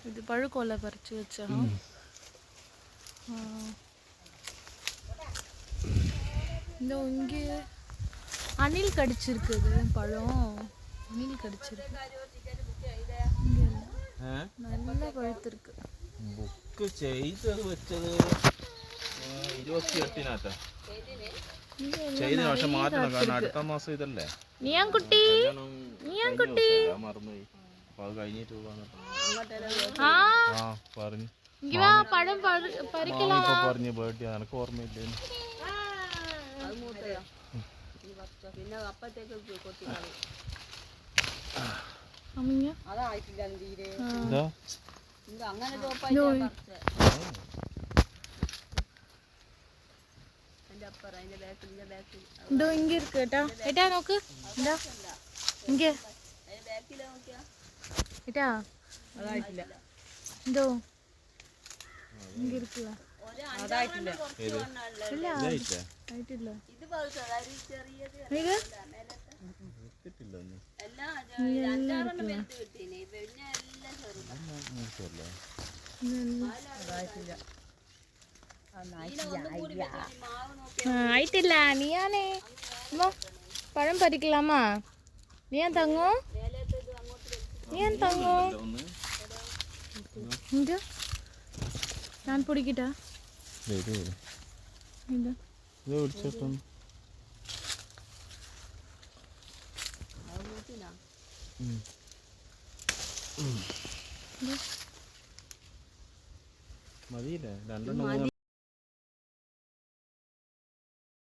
இது பழுக்கோலை பறிச்சு வச்சோம். இந்த இங்கே அணில் கடிச்சிருக்குது பழம். அணில் கடிச்சிருக்கு. நல்லா பழுத்திருக்கு. ബുക്ക് ചെയ്തത് വെച്ചത് 28-നാത്ത ചെയ്ത പക്ഷെ മാറ്റണം കാരണം അടുത്ത മാസം ഇതല്ലേ നീയാൻകുട്ടി മറന്നുപോയി അപ്പൊ അത് കഴിഞ്ഞിട്ട് പറഞ്ഞു പറഞ്ഞു ബേർഡേ എനക്ക് ഓർമ്മയില്ലേ இங்க இருக்கு ஏட்டா நோக்கு இங்க ஏட்டா இந்தோ இங்க இருக்குல അതായിട്ടില്ല இல்ல ആയിട്ടില്ല ഇത് ചെറിയത് കിട്ടില്ല ആയിട്ടില്ല നീയാണേ പഴം പറിക്കലാമാ നീയാൻ തങ്ങോ ഞാൻ പൊടിക്കട്ടാ മതിയില്ലേ 2